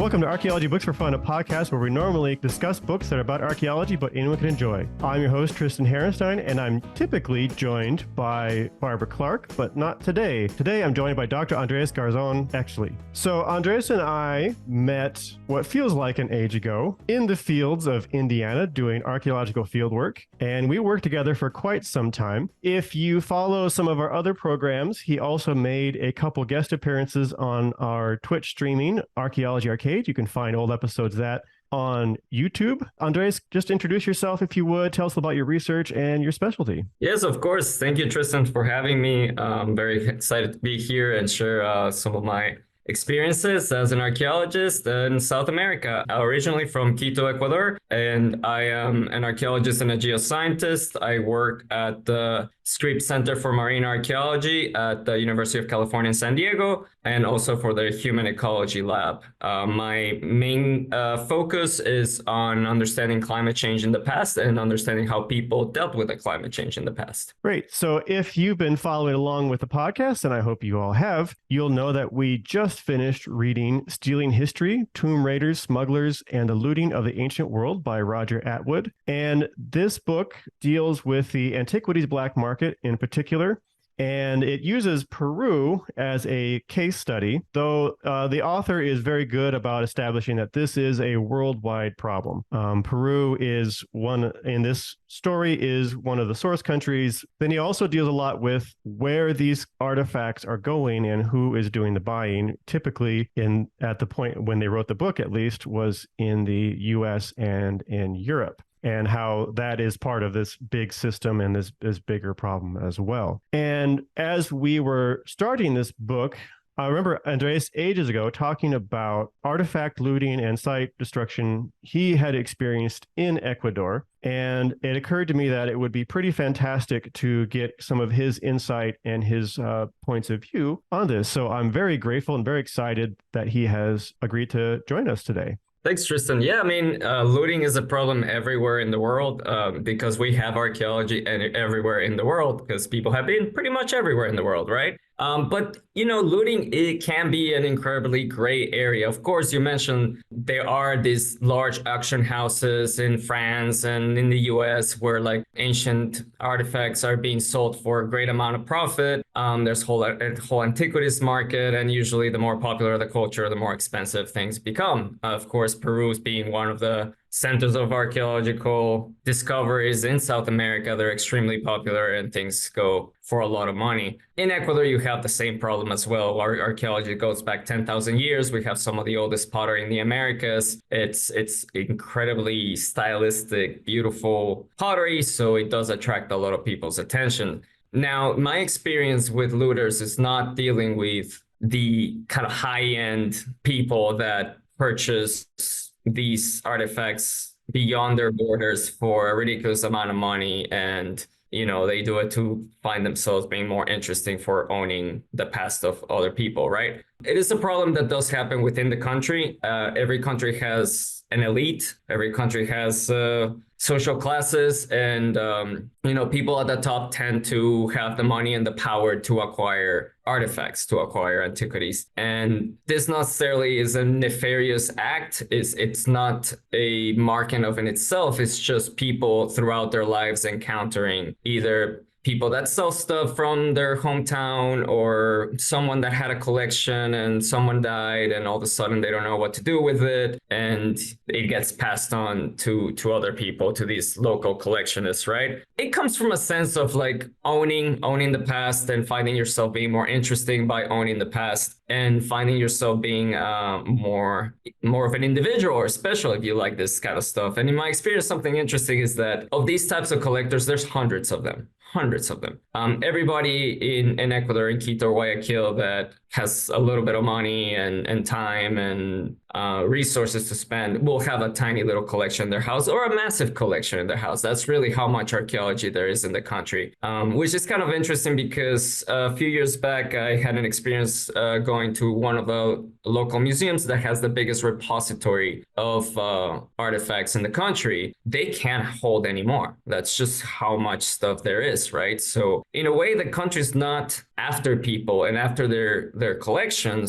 Welcome to Archaeology Books for Fun, a podcast where we normally discuss books that are about archaeology, but anyone can enjoy. I'm your host, Tristan Harenstein, and I'm typically joined by Barbara Clark, but not today. Today, I'm joined by Dr. Andreas Garzon-Oechsle. So Andreas and I met what feels like an age ago in the fields of Indiana doing archaeological fieldwork, and we worked together for quite some time. If you follow some of our other programs, he also made a couple guest appearances on our Twitch streaming, Archaeology Arcade. You can find old episodes of that on YouTube. Andreas, just introduce yourself if you would. Tell us about your research and your specialty. Yes, of course. Thank you, Tristan, for having me. I'm very excited to be here and share some of my experiences as an archaeologist in South America. Originally from Quito, Ecuador, and I am an archaeologist and a geoscientist. I work at the Scripps Center for Marine Archaeology at the University of California in San Diego, and also for the Human Ecology Lab. My main focus is on understanding climate change in the past and understanding how people dealt with the climate change in the past. Great. So if you've been following along with the podcast, and I hope you all have, you'll know that we just finished reading Stealing History, Tomb Raiders, Smugglers, and the Looting of the Ancient World by Roger Atwood. And this book deals with the antiquities black market in particular, and it uses Peru as a case study, though the author is very good about establishing that this is a worldwide problem. Peru is one, in this story, is one of the source countries. Then he also deals a lot with where these artifacts are going and who is doing the buying. Typically, at the point when they wrote the book, at least, was in the US and in Europe, and how that is part of this big system and this bigger problem as well. And as we were starting this book, I remember Andreas ages ago talking about artifact looting and site destruction he had experienced in Ecuador. And it occurred to me that it would be pretty fantastic to get some of his insight and his points of view on this. So I'm very grateful and very excited that he has agreed to join us today. Thanks, Tristan. Yeah, I mean, looting is a problem everywhere in the world because we have archaeology everywhere in the world because people have been pretty much everywhere in the world, right? But, you know, looting, it can be an incredibly gray area. Of course, you mentioned there are these large auction houses in France and in the US where like ancient artifacts are being sold for a great amount of profit. There's a whole antiquities market, and usually the more popular the culture, the more expensive things become. Of course, Peru being one of the centers of archaeological discoveries in South America, they're extremely popular and things go for a lot of money. In Ecuador, you have the same problem as well. Our archaeology goes back 10,000 years. We have some of the oldest pottery in the Americas. It's incredibly stylistic, beautiful pottery, so it does attract a lot of people's attention. Now, my experience with looters is not dealing with the kind of high-end people that purchase these artifacts beyond their borders for a ridiculous amount of money, and you know they do it to find themselves being more interesting for owning the past of other people, right? It is a problem that does happen within the country. Every country has an elite. Every country has social classes, and you know, people at the top tend to have the money and the power to acquire artifacts, to acquire antiquities. And this not necessarily is a nefarious act. It's not a mark in of in itself. It's just people throughout their lives encountering either people that sell stuff from their hometown or someone that had a collection and someone died and all of a sudden they don't know what to do with it, and it gets passed on to other people, to these local collectionists, right? It comes from a sense of like owning the past and finding yourself being more interesting by owning the past, and finding yourself being more of an individual or special if you like this kind of stuff. And in my experience, something interesting is that of these types of collectors, there's hundreds of them. Everybody in Ecuador, in Quito, Guayaquil, that has a little bit of money and time and resources to spend will have a tiny little collection in their house or a massive collection in their house. That's really how much archaeology there is in the country, which is kind of interesting because a few years back, I had an experience going to one of the local museums that has the biggest repository of artifacts in the country. They can't hold anymore. That's just how much stuff there is, right? So in a way, the country's not after people and after their their collections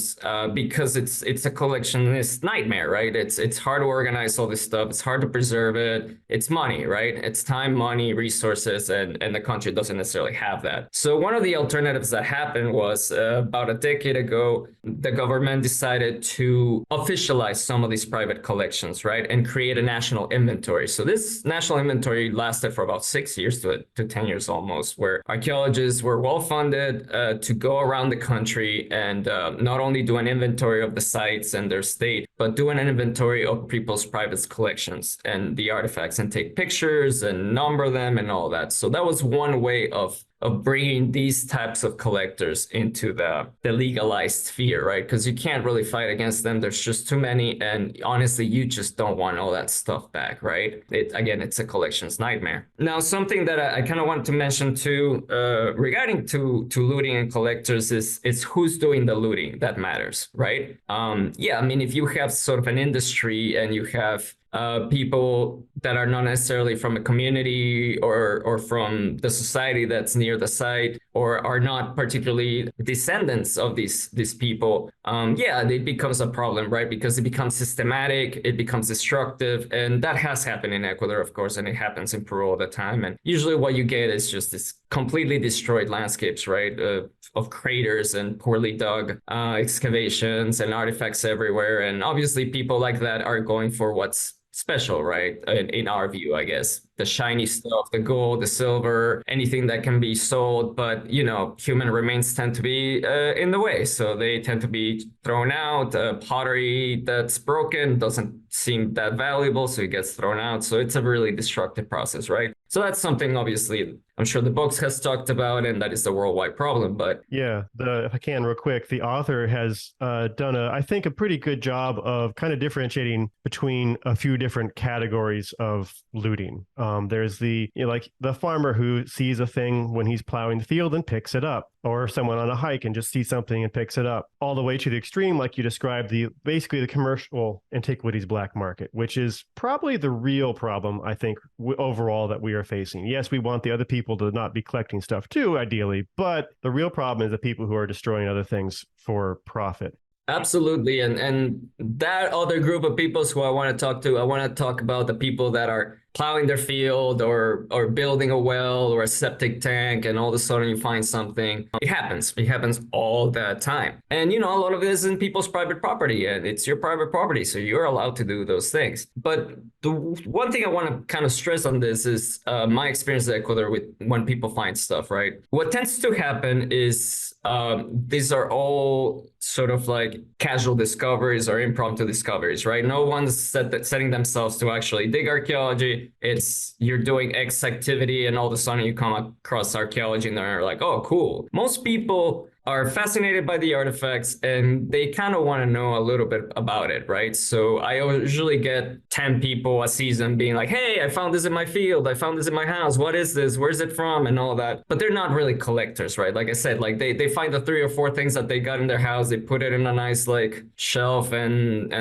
because it's a collectionist nightmare, right? It's hard to organize all this stuff. It's hard to preserve it. It's money, right? It's time, money, resources, and the country doesn't necessarily have that. So one of the alternatives that happened was about a decade ago, the government decided to officialize some of these private collections, right? And create a national inventory. So this national inventory lasted for about 6 years to 10 years almost, where archaeologists were well funded to go around the country and not only do an inventory of the sites and their state, but do an inventory of people's private collections and the artifacts and take pictures and number them and all that. So that was one way of bringing these types of collectors into the legalized sphere, right? Because you can't really fight against them. There's just too many. And honestly, you just don't want all that stuff back, right? Again, it's a collections nightmare. Now, something that I kind of wanted to mention too, regarding to looting and collectors is who's doing the looting that matters, right? Yeah, I mean, if you have sort of an industry and you have people that are not necessarily from a community or from the society that's near the site or are not particularly descendants of these people, yeah, it becomes a problem, right? Because it becomes systematic, it becomes destructive, and that has happened in Ecuador, of course, and it happens in Peru all the time. And usually what you get is just this completely destroyed landscapes, right? Of craters and poorly dug excavations and artifacts everywhere. And obviously people like that are going for what's special, right? In our view, I guess. The shiny stuff, the gold, the silver, anything that can be sold. But, you know, human remains tend to be in the way. So they tend to be thrown out. Pottery that's broken doesn't seem that valuable, so it gets thrown out. So it's a really destructive process, right? So that's something, obviously, I'm sure the books has talked about, and that is the worldwide problem. But yeah, if I can real quick, the author has done I think, a pretty good job of kind of differentiating between a few different categories of looting. There's like the farmer who sees a thing when he's plowing the field and picks it up, or someone on a hike and just sees something and picks it up, all the way to the extreme, like you described, basically the commercial antiquities black market, which is probably the real problem, I think, overall that we are facing. Yes, we want the other people to not be collecting stuff too, ideally, but the real problem is the people who are destroying other things for profit. Absolutely. And that other group of people who I want to talk to, I want to talk about the people that are plowing their field or building a well or a septic tank, and all of a sudden you find something. It happens all the time. And you know, a lot of it is in people's private property, and it's your private property, so you're allowed to do those things. But the one thing I want to kind of stress on this is my experience in Ecuador with when people find stuff, right? What tends to happen is these are all sort of like casual discoveries or impromptu discoveries, right? No one's setting themselves to actually dig archaeology. It's you're doing X activity and all of a sudden you come across archaeology and they're like, oh, cool. Most people are fascinated by the artifacts and they kind of want to know a little bit about it, right? So I usually get 10 people a season being like, hey, I found this in my field. I found this in my house. What is this? Where's it from? And all that. But they're not really collectors, right? Like I said, like they find the 3 or 4 things that they got in their house. They put it in a nice like shelf and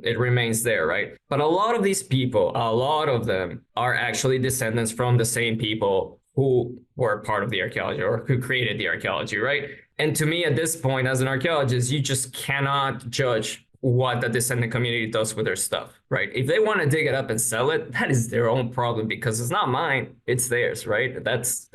it remains there, right? But a lot of these people, a lot of them are actually descendants from the same people who were part of the archaeology or who created the archaeology, right? And to me, at this point, as an archaeologist, you just cannot judge what the descendant community does with their stuff, right? If they want to dig it up and sell it, that is their own problem because it's not mine, it's theirs, right? That's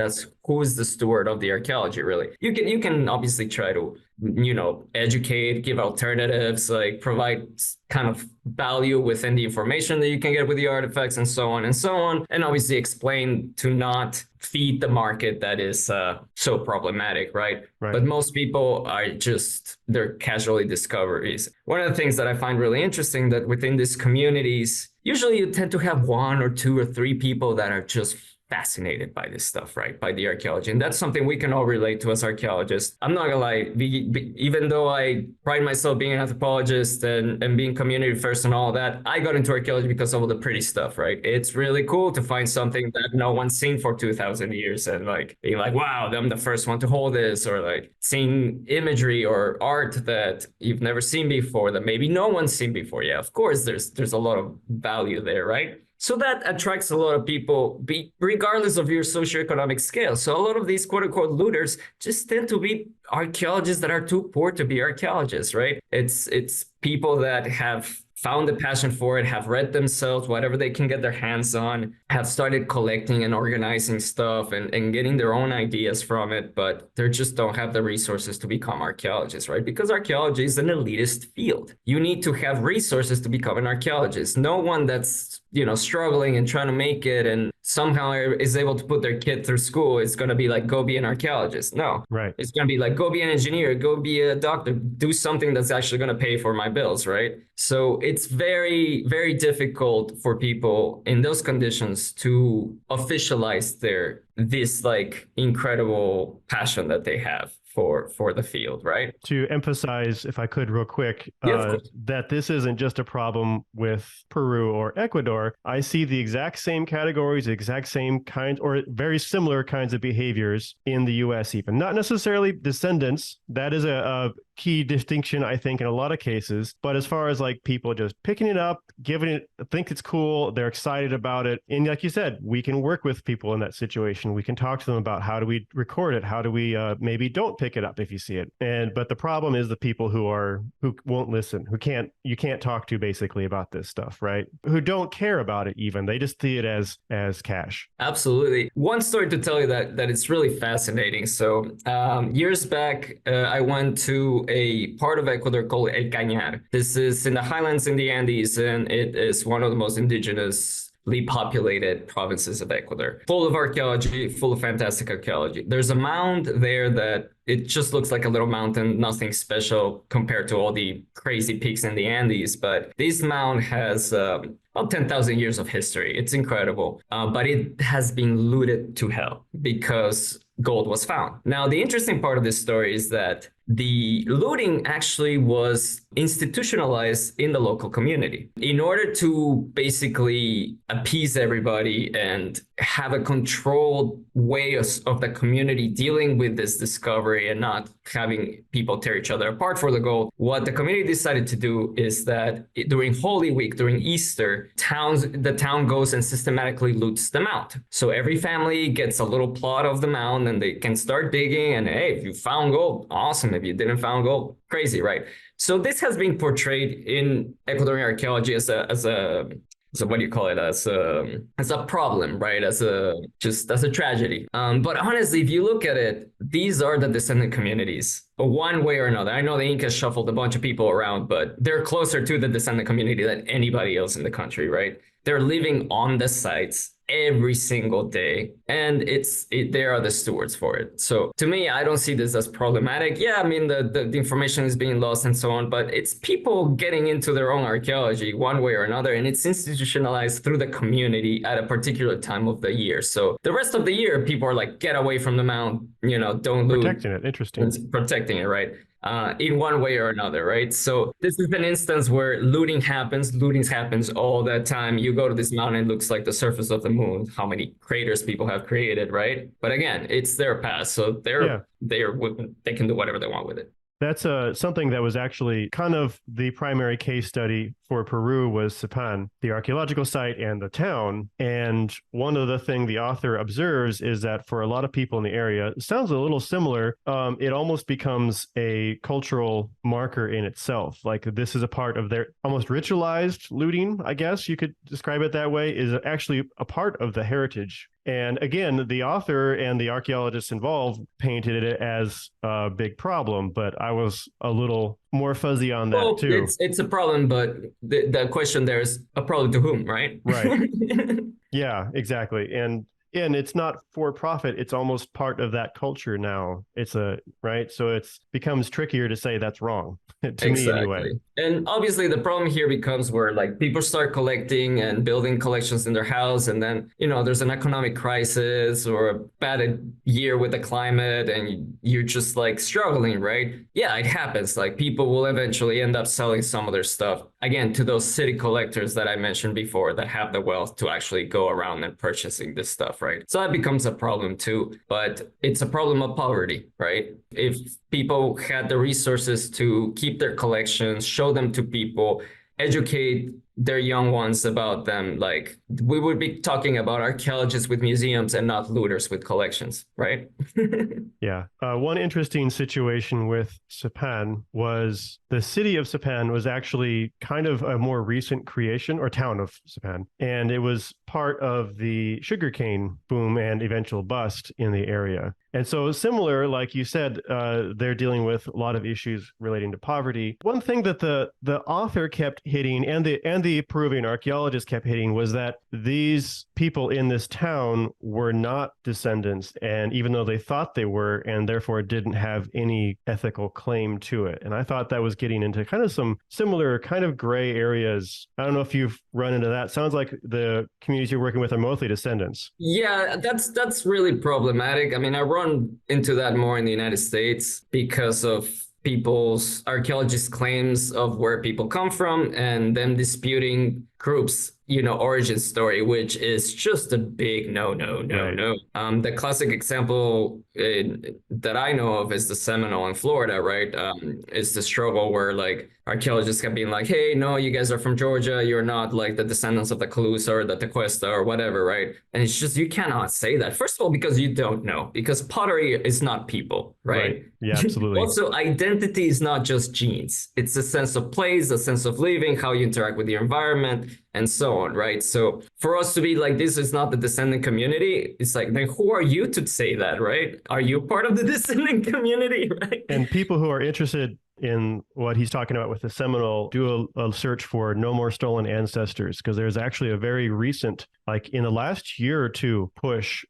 who is the steward of the archaeology, really. You can obviously try to, you know, educate, give alternatives, like provide kind of value within the information that you can get with the artifacts and so on and so on. And obviously explain to not feed the market that is so problematic, right? But most people are just, they're casually discoveries. One of the things that I find really interesting that within these communities, usually you tend to have 1 or 2 or 3 people that are just fascinated by this stuff, right? By the archaeology. And that's something we can all relate to as archaeologists. I'm not gonna lie, even though I pride myself being an anthropologist and being community first and all that, I got into archaeology because of all the pretty stuff, right? It's really cool to find something that no one's seen for 2,000 years and like being like, wow, I'm the first one to hold this, or like seeing imagery or art that you've never seen before that maybe no one's seen before. Yeah, of course, there's a lot of value there, right? So that attracts a lot of people, regardless of your socioeconomic scale. So a lot of these quote unquote looters just tend to be archaeologists that are too poor to be archaeologists, right? It's people that have found a passion for it, have read themselves whatever they can get their hands on, have started collecting and organizing stuff and getting their own ideas from it, but they just don't have the resources to become archaeologists, right? Because archaeology is an elitist field. You need to have resources to become an archaeologist. No one that's struggling and trying to make it and somehow is able to put their kid through school is going to be like, go be an archaeologist. No, right. It's going to be like, go be an engineer, go be a doctor, do something that's actually going to pay for my bills, right? So it's very, very difficult for people in those conditions to officialize this like incredible passion that they have for the field, right? To emphasize, if I could real quick, that this isn't just a problem with Peru or Ecuador. I see the exact same categories, exact same kinds, or very similar kinds of behaviors in the US even. Not necessarily descendants. That is a key distinction, I think, in a lot of cases. But as far as like people just picking it up, giving it, think it's cool, they're excited about it. And like you said, we can work with people in that situation. We can talk to them about how do we record it? How do we maybe don't pick it up if you see it? But the problem is the people who won't listen, you can't talk to basically about this stuff, right? Who don't care about it even. They just see it as cash. Absolutely. One story to tell you that it's really fascinating. So years back, I went to a part of Ecuador called El Cañar. This is in the highlands in the Andes, and it is one of the most indigenously populated provinces of Ecuador. Full of archaeology, full of fantastic archaeology. There's a mound there that it just looks like a little mountain, nothing special compared to all the crazy peaks in the Andes. But this mound has about 10,000 years of history. It's incredible. But it has been looted to hell because gold was found. Now, the interesting part of this story is that the looting actually was institutionalized in the local community in order to basically appease everybody and have a controlled way of the community dealing with this discovery and not having people tear each other apart for the gold. What the community decided to do is that during Holy Week, during Easter, the town goes and systematically loots the mound. So every family gets a little plot of the mound and they can start digging, and hey, if you found gold, awesome. If you didn't found gold, crazy, right? So this has been portrayed in Ecuadorian archaeology as a what do you call it, as a problem, right? As a tragedy. But honestly, if you look at it, these are the descendant communities, one way or another. I know the Incas shuffled a bunch of people around, but they're closer to the descendant community than anybody else in the country, right? They're living on the sites every single day, and they are the stewards for it. So to me, I don't see this as problematic. Yeah, I mean the information is being lost and so on, but it's people getting into their own archaeology one way or another, and it's institutionalized through the community at a particular time of the year. So the rest of the year, people are like, get away from the mound, don't loot. Protecting it, interesting. Protecting it, right? In one way or another, right? So this is an instance where looting happens all the time. You go to this mountain, it looks like the surface of the moon, how many craters people have created, right? But again, it's their past, so they can do whatever they want with it. That's something that was actually kind of the primary case study for Peru was Sipán, the archaeological site and the town. And one of the things the author observes is that for a lot of people in the area, it sounds a little similar. It almost becomes a cultural marker in itself. Like this is a part of their almost ritualized looting, I guess you could describe it that way, is actually a part of the heritage. And again, the author and the archaeologists involved painted it as a big problem, but I was a little more fuzzy on that too. It's a problem, but the question there is a problem to whom, right? Right. Yeah, exactly. And it's not for profit. It's almost part of that culture now. Right. So it becomes trickier to say that's wrong to me anyway. And obviously the problem here becomes where like people start collecting and building collections in their house. And then, there's an economic crisis or a bad year with the climate and you're just like struggling, right? Yeah, it happens. Like people will eventually end up selling some of their stuff again to those city collectors that I mentioned before that have the wealth to actually go around and purchasing this stuff. Right. So that becomes a problem too, but it's a problem of poverty, right? If people had the resources to keep their collections, show them to people, educate their young ones about them. Like we would be talking about archaeologists with museums and not looters with collections, right? Yeah. One interesting situation with Sipán was the city of Sipán was actually kind of a more recent creation, or town of Sipán. And it was part of the sugarcane boom and eventual bust in the area. And so similar, like you said, they're dealing with a lot of issues relating to poverty. One thing that the author kept hitting and the Peruvian archaeologist kept hitting was that these people in this town were not descendants, and even though they thought they were, and therefore didn't have any ethical claim to it. And I thought that was getting into kind of some similar kind of gray areas. I don't know if you've run into that. Sounds like the communities you're working with are mostly descendants. Yeah, that's really problematic. I mean, I run into that more in the United States because of people's archaeologists' claims of where people come from and them disputing groups, origin story, which is just a big no. Right. The classic example that I know of is the Seminole in Florida, right? It's the struggle where like archaeologists have been like, hey, no, you guys are from Georgia. You're not like the descendants of the Calusa or the Tequesta or whatever, right? And it's just, you cannot say that. First of all, because you don't know, because pottery is not people, right? Yeah, absolutely. Also, identity is not just genes. It's a sense of place, a sense of living, how you interact with the environment, and so on, right? So for us to be like, this is not the descendant community, it's like, then who are you to say that, right? Are you part of the descendant community, right? And people who are interested in what he's talking about with the Seminole do a search for no more stolen ancestors, because there's actually a very recent, like in the last year or two, push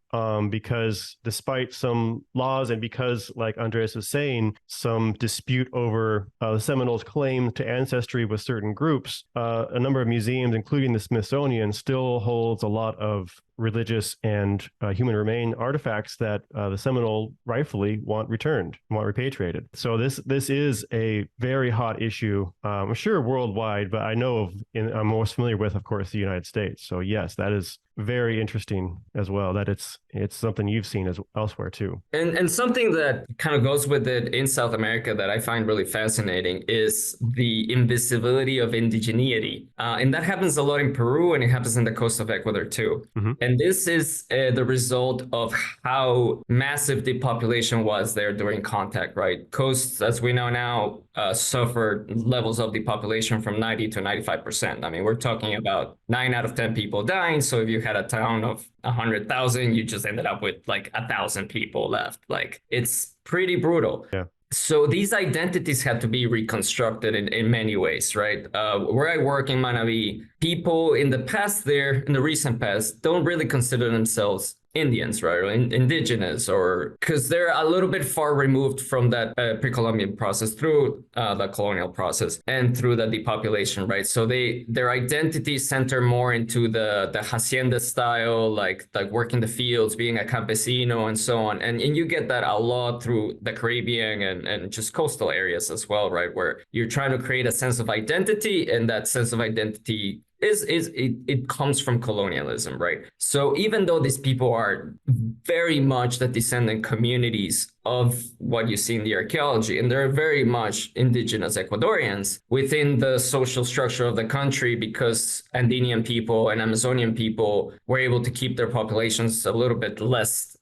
because despite some laws and because, like Andres is saying, some dispute over the Seminoles' claim to ancestry with certain groups, a number of museums, including the Smithsonian, still holds a lot of religious and human remain artifacts that the Seminole rightfully want returned, want repatriated. So this is a very hot issue, I'm sure worldwide, but I know I'm most familiar with, of course, the United States. So yes, that is very interesting as well, that it's something you've seen as elsewhere too. And something that kind of goes with it in South America that I find really fascinating is the invisibility of indigeneity. And that happens a lot in Peru, and it happens in the coast of Ecuador too. Mm-hmm. And this is the result of how massive the population was there during contact, right? Coasts, as we know now, suffered levels of depopulation from 90 to 95%. I mean, we're talking about 9 out of 10 people dying. So if you had a town of 100,000, you just ended up with like 1,000 people left. Like, it's pretty brutal. Yeah. So these identities had to be reconstructed in many ways, right? Where I work in Manabi, people in the past there, in the recent past, don't really consider themselves Indians, right? Or indigenous, or because they're a little bit far removed from that pre-Columbian process through the colonial process and through the depopulation, right? So their identities center more into the hacienda style, like working the fields, being a campesino and so on. And you get that a lot through the Caribbean and just coastal areas as well, right? Where you're trying to create a sense of identity, and that sense of identity it comes from colonialism, right? So even though these people are very much the descendant communities of what you see in the archaeology, and they're very much indigenous Ecuadorians within the social structure of the country, because Andean people and Amazonian people were able to keep their populations a little bit less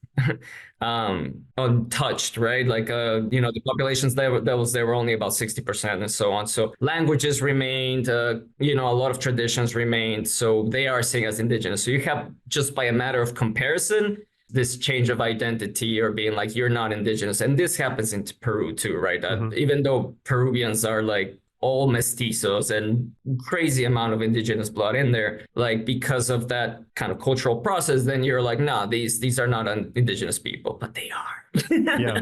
untouched, right? Like the populations that was there were only about 60% and so on. So languages remained, a lot of traditions remained. So they are seen as indigenous. So you have, just by a matter of comparison, this change of identity, or being like, you're not indigenous. And this happens in Peru too, right? Mm-hmm. Even though Peruvians are like all mestizos and crazy amount of indigenous blood in there, like because of that kind of cultural process, then you're like, nah, these are not indigenous people, but they are. Yeah.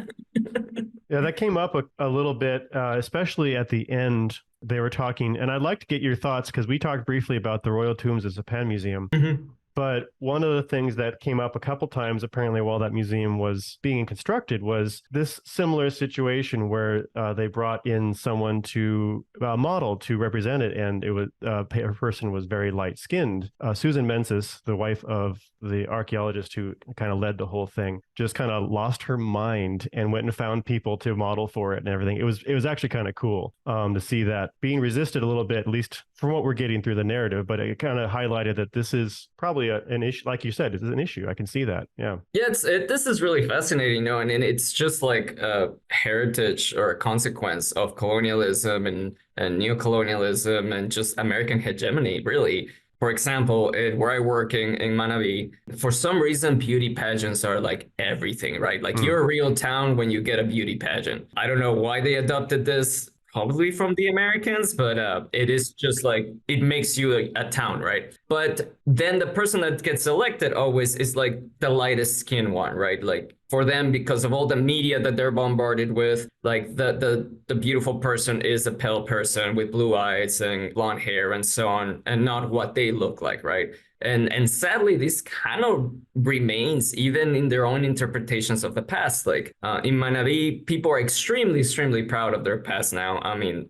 Yeah, that came up a little bit, especially at the end. They were talking, and I'd like to get your thoughts, because we talked briefly about the Royal Tombs of Sipán Museum. Mm-hmm. But one of the things that came up a couple times, apparently, while that museum was being constructed, was this similar situation where they brought in someone to model to represent it, and it was a person was very light skinned. Susan Mensis, the wife of the archaeologist who kind of led the whole thing, just kind of lost her mind and went and found people to model for it and everything. It was actually kind of cool to see that being resisted a little bit, at least from what we're getting through the narrative. But it kind of highlighted that this is probably an issue, like you said, this is an issue. I can see that. Yeah. Yeah, this is really fascinating, and it's just like a heritage or a consequence of colonialism and neocolonialism and just American hegemony, really. For example, where I work in Manabi, for some reason, beauty pageants are like everything, right? Like you're a real town when you get a beauty pageant. I don't know why they adopted this, probably from the Americans, but it is just like, it makes you a town, right? But then the person that gets elected always is like the lightest skin one, right? Like for them, because of all the media that they're bombarded with, like the beautiful person is a pale person with blue eyes and blonde hair and so on, and not what they look like, right? And sadly, this kind of remains even in their own interpretations of the past. Like in Manabi, people are extremely proud of their past now. I mean,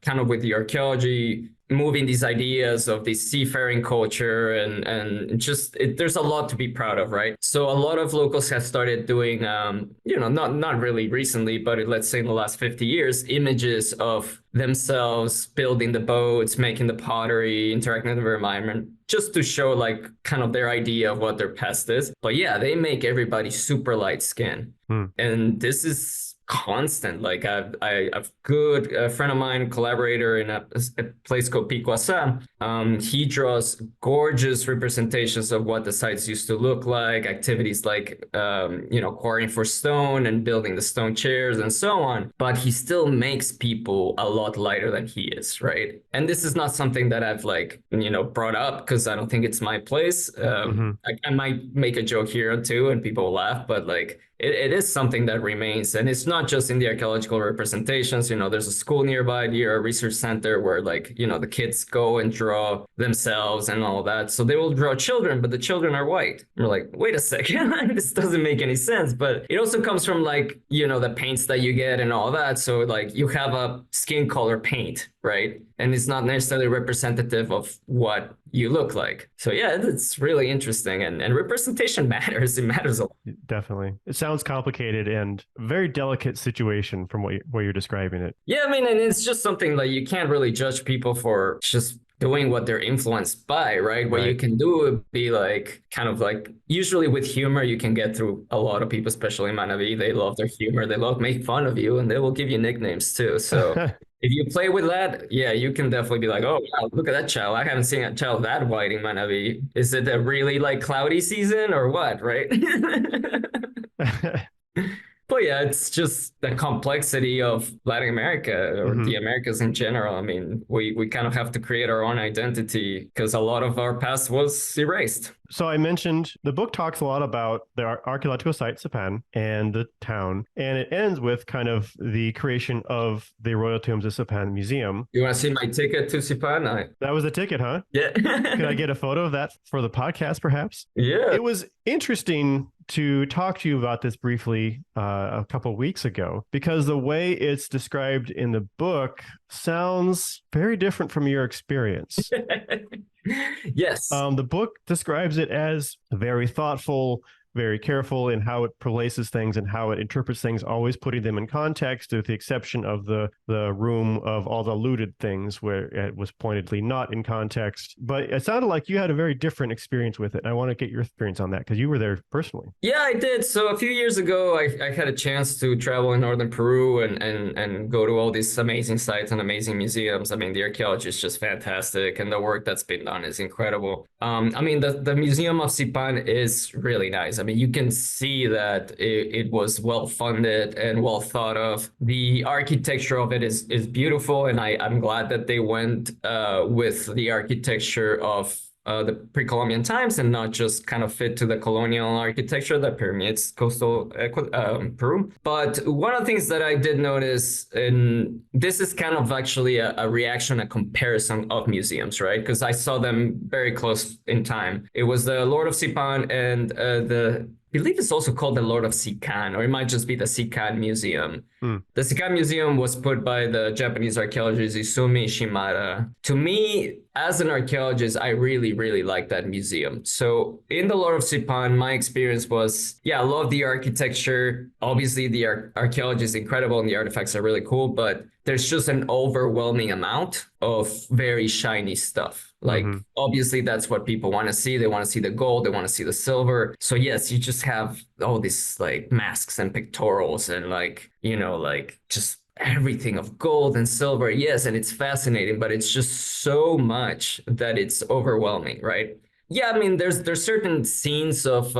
kind of with the archaeology moving these ideas of this seafaring culture and just there's a lot to be proud of, right? So a lot of locals have started doing, not really recently, but let's say in the last 50 years, images of themselves building the boats, making the pottery, interacting with their environment, just to show like kind of their idea of what their past is. But yeah, they make everybody super light skin. And this is constant. Like a good friend of mine, collaborator in a place called Picuasa. He draws gorgeous representations of what the sites used to look like, activities like quarrying for stone and building the stone chairs and so on. But he still makes people a lot lighter than he is, right? And this is not something that I've brought up because I don't think it's my place. I might make a joke here or two and people will laugh, but like it is something that remains. And it's not just in the archaeological representations. There's a school nearby here, a research center where the kids go and draw themselves and all that. So they will draw children, but the children are white. And we're like, wait a second, this doesn't make any sense. But it also comes from the paints that you get and all that. So like you have a skin color paint, right? And it's not necessarily representative of what you look like. So yeah, it's really interesting. And representation matters. It matters a lot. Definitely. It sounds complicated and very delicate situation from what you're describing it. Yeah, I mean, and it's just something like you can't really judge people for just doing what they're influenced by, right? What you can do would be like, kind of like, usually with humor, you can get through a lot of people, especially in Manabi. They love their humor. They love make fun of you, and they will give you nicknames too. So if you play with that, yeah, you can definitely be like, oh, wow, look at that child. I haven't seen a child that white in Manabi. Is it a really like cloudy season or what, right? But yeah, it's just the complexity of Latin America or the Americas in general. I mean, we kind of have to create our own identity because a lot of our past was erased. So I mentioned the book talks a lot about the archaeological site Sipán and the town, and it ends with kind of the creation of the Royal Tombs of Sipán Museum. You want to see my ticket to Sipán? That was the ticket, huh? Yeah. Could I get a photo of that for the podcast, perhaps? Yeah. It was interesting to talk to you about this briefly a couple of weeks ago, because the way it's described in the book sounds very different from your experience. Yes. The book describes it as very thoughtful, very careful in how it places things and how it interprets things, always putting them in context, with the exception of the room of all the looted things where it was pointedly not in context. But it sounded like you had a very different experience with it. I want to get your experience on that because you were there personally. Yeah, I did. So a few years ago, I had a chance to travel in northern Peru and go to all these amazing sites and amazing museums. I mean, the archaeology is just fantastic, and the work that's been done is incredible. I mean, the Museum of Sipán is really nice. I mean, you can see that it was well funded and well thought of. The architecture of it is beautiful, and I'm glad that they went with the architecture of the pre-Columbian times and not just kind of fit to the colonial architecture that permeates coastal Peru. But one of the things that I did notice, and this is kind of actually a reaction, a comparison of museums, right? Because I saw them very close in time. It was the Lord of Sipán and I believe it's also called the Lord of Sipán, or it might just be the Sipán Museum. The Sipán Museum was put by the Japanese archaeologist Izumi Shimada. To me, as an archaeologist, I really, really like that museum. So in the Lord of Sipán, my experience was, yeah, I love the architecture. Obviously, the archaeology is incredible and the artifacts are really cool, but there's just an overwhelming amount of very shiny stuff. Like, obviously, that's what people want to see. They want to see the gold, they want to see the silver. So, yes, you just have all these like masks and pictorials and like, you know, like just everything of gold and silver. Yes, and it's fascinating, but it's just so much that it's overwhelming, right? Yeah, I mean, there's certain scenes of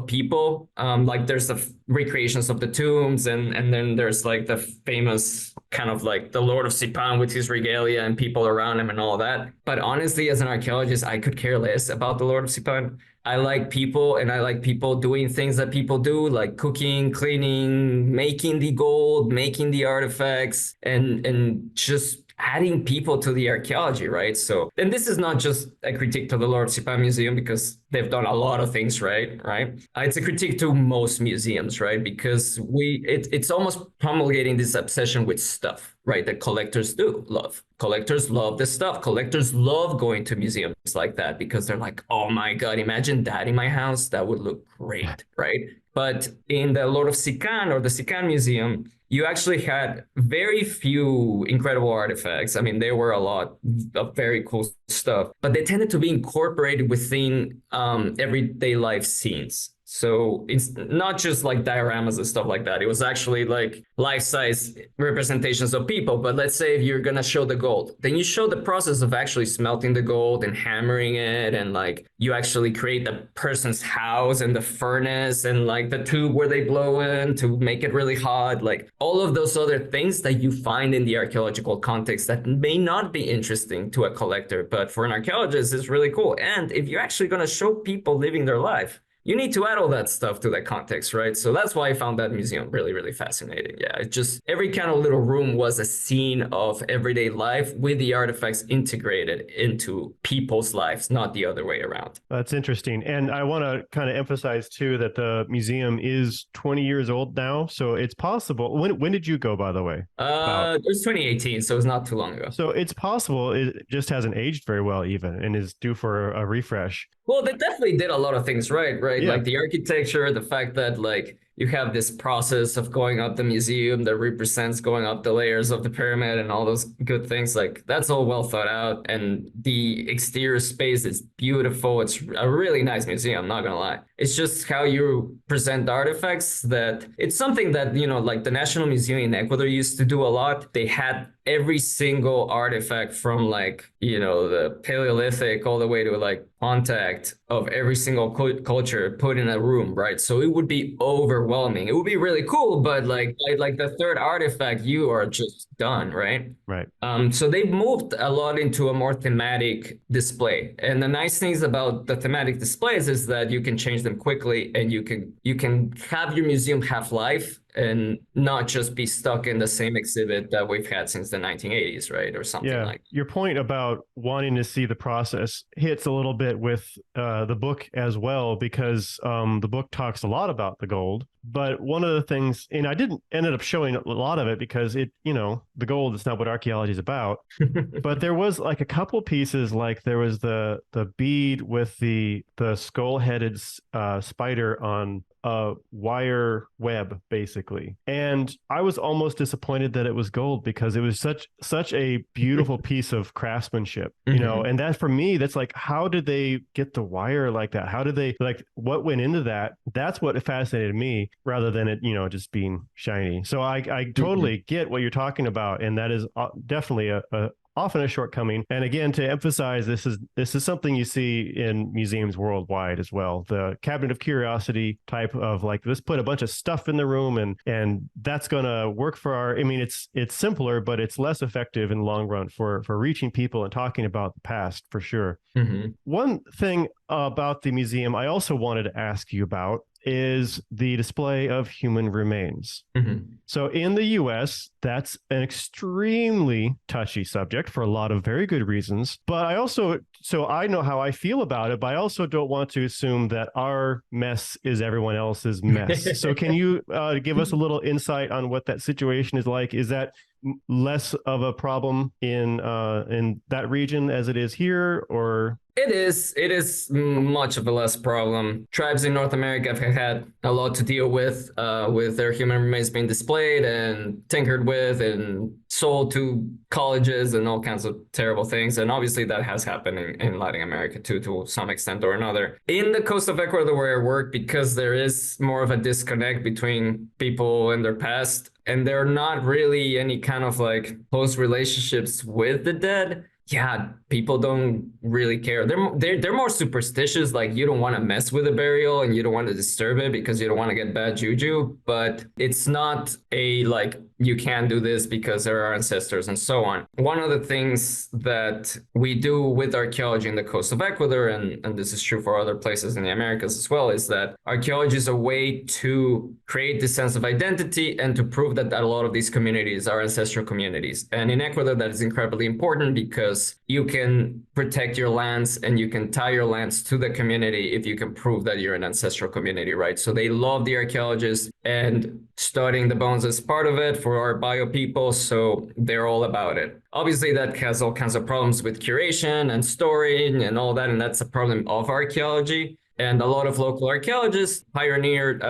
people, like there's the recreations of the tombs, and then there's like the famous kind of like the Lord of Sipán with his regalia and people around him and all that. But honestly, as an archaeologist, I could care less about the Lord of Sipán. I like people, and I like people doing things that people do, like cooking, cleaning, making the gold, making the artifacts, and just adding people to the archaeology, right? So, and this is not just a critique to the Lord of Sipán Museum because they've done a lot of things right. It's a critique to most museums, right? Because it's almost promulgating this obsession with stuff, right? That collectors do love. Collectors love this stuff. Collectors love going to museums like that because they're like, oh my God, imagine that in my house. That would look great, right? But in the Lord of Sipán or the Sipán Museum, you actually had very few incredible artifacts. I mean, there were a lot of very cool stuff, but they tended to be incorporated within everyday life scenes. So it's not just like dioramas and stuff like that. It was actually like life-size representations of people. But let's say if you're going to show the gold, then you show the process of actually smelting the gold and hammering it. And like you actually create the person's house and the furnace and like the tube where they blow in to make it really hot. Like all of those other things that you find in the archaeological context that may not be interesting to a collector, but for an archaeologist, it's really cool. And if you're actually going to show people living their life, you need to add all that stuff to that context, right? So that's why I found that museum really, really fascinating. Yeah, it just every kind of little room was a scene of everyday life with the artifacts integrated into people's lives, not the other way around. That's interesting. And I want to kind of emphasize too that the museum is 20 years old now. So it's possible. When did you go, by the way? It was 2018, so it's not too long ago. So it's possible it just hasn't aged very well even and is due for a refresh. Well, they definitely did a lot of things right? Yeah. Like the architecture, the fact that like you have this process of going up the museum that represents going up the layers of the pyramid and all those good things. Like that's all well thought out. And the exterior space is beautiful. It's a really nice museum, not gonna lie. It's just how you present the artifacts that it's something that, you know, like the National Museum in Ecuador used to do a lot. They had every single artifact from like, you know, the Paleolithic all the way to like contact of every single culture put in a room, right? So it would be overwhelming. It would be really cool, but like the third artifact, you are just done, right? Right. So they've moved a lot into a more thematic display. And the nice things about the thematic displays is that you can change them quickly and you can have your museum have life and not just be stuck in the same exhibit that we've had since the 1980s, right? Or something like that. Your point about wanting to see the process hits a little bit with the book as well, because the book talks a lot about the gold. But one of the things, and I didn't ended up showing a lot of it because it, you know, the gold is not what archaeology is about. But there was like a couple pieces, like there was the bead with the skull-headed spider on a wire web, basically. And I was almost disappointed that it was gold because it was such a beautiful piece of craftsmanship, you know. And that for me, that's like, how did they get the wire like that? How did they, like, what went into that? That's what fascinated me, rather than it, you know, just being shiny. So I totally get what you're talking about, and that is definitely a often a shortcoming. And again, to emphasize, this is something you see in museums worldwide as well. The cabinet of curiosity type of like, let's put a bunch of stuff in the room and that's going to work for our, I mean, it's simpler, but it's less effective in the long run for reaching people and talking about the past for sure. Mm-hmm. One thing about the museum I also wanted to ask you about is the display of human remains. Mm-hmm. So in the US, that's an extremely touchy subject for a lot of very good reasons. But I know how I feel about it, but I also don't want to assume that our mess is everyone else's mess. So can you give us a little insight on what that situation is like? Is that less of a problem in that region as it is here, or? It is much of a less problem. Tribes in North America have had a lot to deal with their human remains being displayed and tinkered with and sold to colleges and all kinds of terrible things. And obviously that has happened in Latin America too, to some extent or another. In the coast of Ecuador where I work, because there is more of a disconnect between people and their past, and there are not really any kind of like close relationships with the dead. Yeah, people don't really care. They're more superstitious. Like you don't want to mess with a burial and you don't want to disturb it because you don't want to get bad juju. But it's not a like you can't do this because they're our ancestors and so on. One of the things that we do with archaeology in the coast of Ecuador, and this is true for other places in the Americas as well, is that archaeology is a way to create this sense of identity and to prove that a lot of these communities are ancestral communities. And in Ecuador, that is incredibly important because you can protect your lands and you can tie your lands to the community if you can prove that you're an ancestral community, right? So they love the archaeologists and studying the bones is part of it for our bio people. So they're all about it. Obviously, that has all kinds of problems with curation and storing and all that. And that's a problem of archaeology. And a lot of local archaeologists, pioneered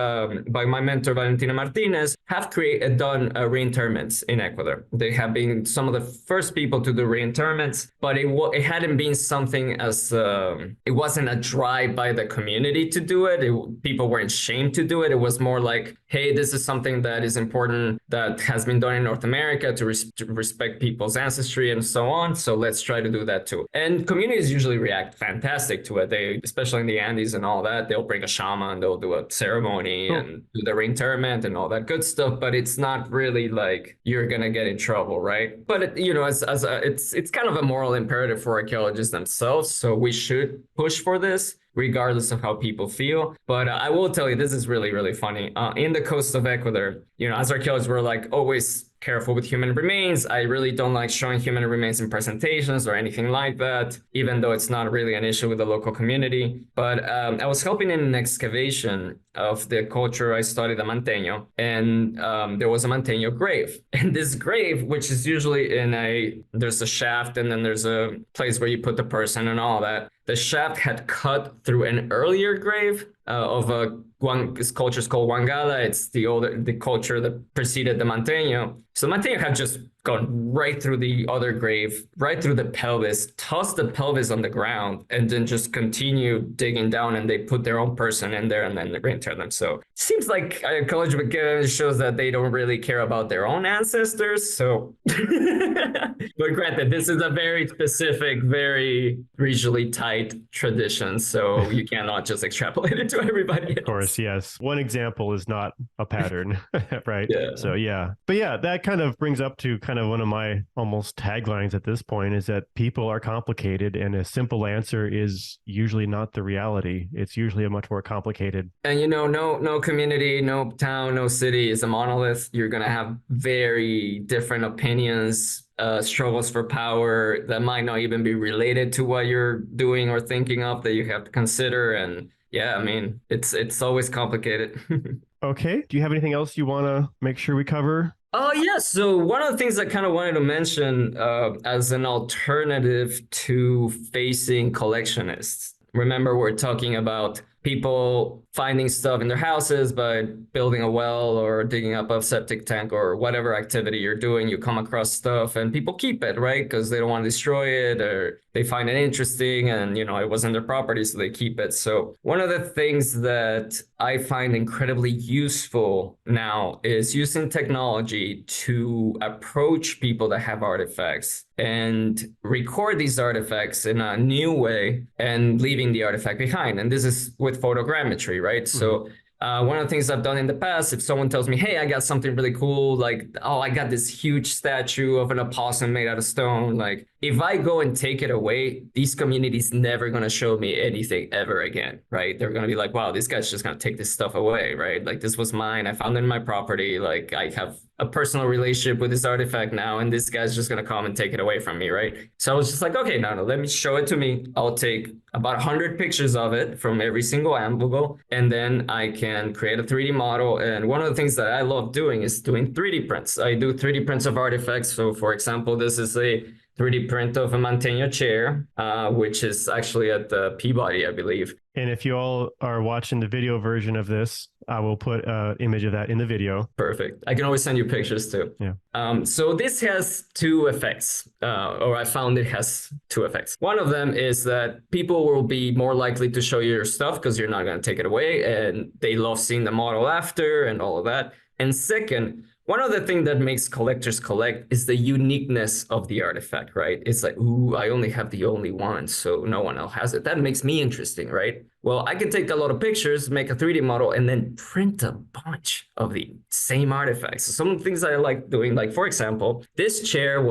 by my mentor, Valentina Martinez, have done reinterments in Ecuador. They have been some of the first people to do reinterments, but it hadn't been something as, it wasn't a drive by the community to do it. People weren't shamed to do it. It was more like, hey, this is something that is important that has been done in North America to respect people's ancestry and so on. So let's try to do that too. And communities usually react fantastic to it. They, especially in the Andes and all that, they'll bring a shaman, they'll do a ceremony and do the reinterment and all that good stuff. But it's not really like you're gonna get in trouble, right? But it's kind of a moral imperative for archaeologists themselves. So we should push for this, regardless of how people feel. But I will tell you, this is really, really funny. In the coast of Ecuador, as archaeologists, we're like always careful with human remains. I really don't like showing human remains in presentations or anything like that, even though it's not really an issue with the local community. But I was helping in an excavation of the culture I studied, the Manteño, and there was a Manteño grave. And this grave, which is usually there's a shaft and then there's a place where you put the person and all that. The shaft had cut through an earlier grave of this culture is called Wangala. It's the culture that preceded the Manteño. So Manteño had just gone right through the other grave, right through the pelvis, tossed the pelvis on the ground, and then just continued digging down, and they put their own person in there and then they reinter them. So it seems like archaeology shows that they don't really care about their own ancestors. So, but granted, this is a very specific, very regionally tight tradition. So you cannot just extrapolate it to everybody else. Of course, yes. One example is not a pattern, right? Yeah. So yeah. But yeah, that kind of brings up to kind of one of my almost taglines at this point is that people are complicated and a simple answer is usually not the reality. It's usually a much more complicated. And no community, no town, no city is a monolith. You're going to have very different opinions, struggles for power that might not even be related to what you're doing or thinking of that you have to consider. And yeah, I mean, it's always complicated. Okay. Do you have anything else you want to make sure we cover? Oh, yeah. So one of the things I kind of wanted to mention as an alternative to facing collectionists. Remember, we're talking about people finding stuff in their houses by building a well or digging up a septic tank or whatever activity you're doing. You come across stuff and people keep it, right? Because they don't want to destroy it or they find it interesting, and it wasn't their property, so they keep it. So one of the things that I find incredibly useful now is using technology to approach people that have artifacts and record these artifacts in a new way and leaving the artifact behind. And this is with photogrammetry, right? Mm-hmm. So one of the things I've done in the past, if someone tells me, hey, I got something really cool, like, oh, I got this huge statue of an opossum made out of stone. Like, if I go and take it away, these communities never going to show me anything ever again, right? They're going to be like, wow, this guy's just going to take this stuff away, right? Like, this was mine. I found it in my property. Like, I have a personal relationship with this artifact now, and this guy's just going to come and take it away from me, right? So I was just like, okay, no, let me show it to me. I'll take about 100 pictures of it from every single angle, and then I can create a 3D model. And one of the things that I love doing is doing 3D prints. I do 3D prints of artifacts. So for example, this is a 3D print of a Manteño chair, which is actually at the Peabody, I believe. And if you all are watching the video version of this, I will put an image of that in the video. Perfect. I can always send you pictures too. Yeah. So this has two effects, or I found it has two effects. One of them is that people will be more likely to show you your stuff because you're not going to take it away, and they love seeing the model after and all of that. And second, one of the things that makes collectors collect is the uniqueness of the artifact, right? It's like, ooh, I only have the only one, so no one else has it. That makes me interesting, right? Well, I can take a lot of pictures, make a 3D model, and then print a bunch of the same artifacts. So some of the things I like doing, like, for example, this chair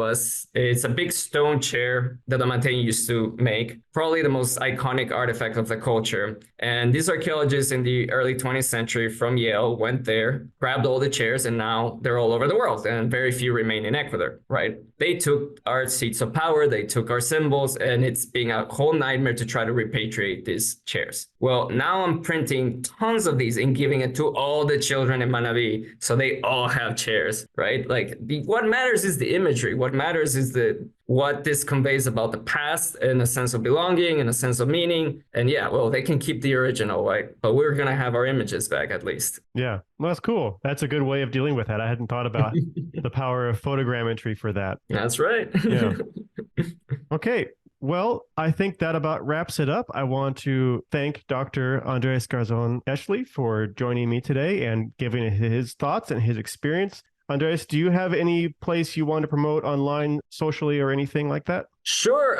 it's a big stone chair that the Manteño used to make, probably the most iconic artifact of the culture. And these archaeologists in the early 20th century from Yale went there, grabbed all the chairs, and now they're all over the world, and very few remain in Ecuador, right? They took our seats of power, they took our symbols, and it's being a whole nightmare to try to repatriate these chairs. Well, now I'm printing tons of these and giving it to all the children in Manaví, so they all have chairs, right? Like, what matters is the imagery. What matters is what this conveys about the past and a sense of belonging and a sense of meaning. And yeah, well, they can keep the original, right? But we're going to have our images back at least. Yeah, well, that's cool. That's a good way of dealing with that. I hadn't thought about the power of photogrammetry for that. That's right. Yeah. Okay. Well, I think that about wraps it up. I want to thank Dr. Andres Garzon-Oechsle for joining me today and giving his thoughts and his experience. Andres, do you have any place you want to promote online, socially, or anything like that? Sure.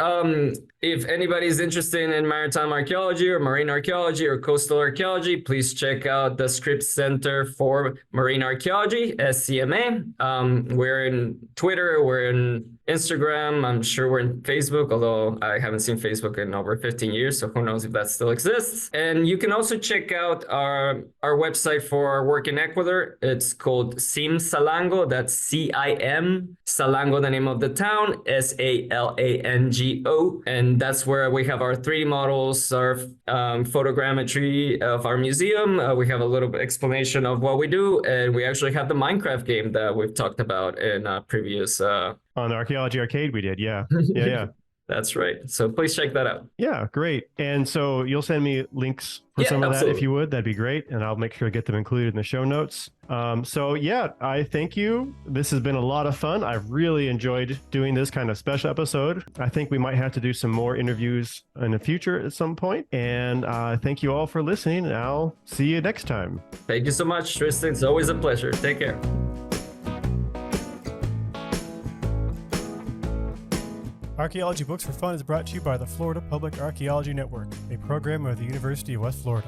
If anybody's interested in maritime archaeology or marine archaeology or coastal archaeology, please check out the Scripps Center for Marine Archaeology, SCMA. We're in Twitter, we're in Instagram, I'm sure we're in Facebook, although I haven't seen Facebook in over 15 years, so who knows if that still exists. And you can also check out our website for our work in Ecuador. It's called CIM Salango, that's C-I-M, Salango, the name of the town, S-A-L-A-N-G-O, and that's where we have our 3D models, our photogrammetry of our museum. We have a little bit explanation of what we do, and we actually have the Minecraft game that we've talked about in previous... On the Archaeology Arcade we did, yeah. Yeah. That's right. So please check that out. Yeah, great. And so you'll send me links for some of that if you would. That'd be great. And I'll make sure to get them included in the show notes. So yeah, I thank you. This has been a lot of fun. I've really enjoyed doing this kind of special episode. I think we might have to do some more interviews in the future at some point. And thank you all for listening. And I'll see you next time. Thank you so much, Tristan. It's always a pleasure. Take care. Archaeology Books for Fun is brought to you by the Florida Public Archaeology Network, a program of the University of West Florida.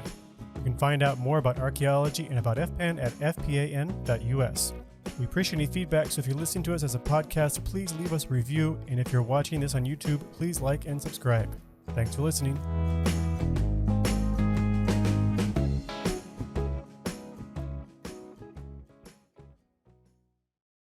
You can find out more about archaeology and about FPAN at fpan.us. We appreciate any feedback, so if you're listening to us as a podcast, please leave us a review, and if you're watching this on YouTube, please like and subscribe. Thanks for listening.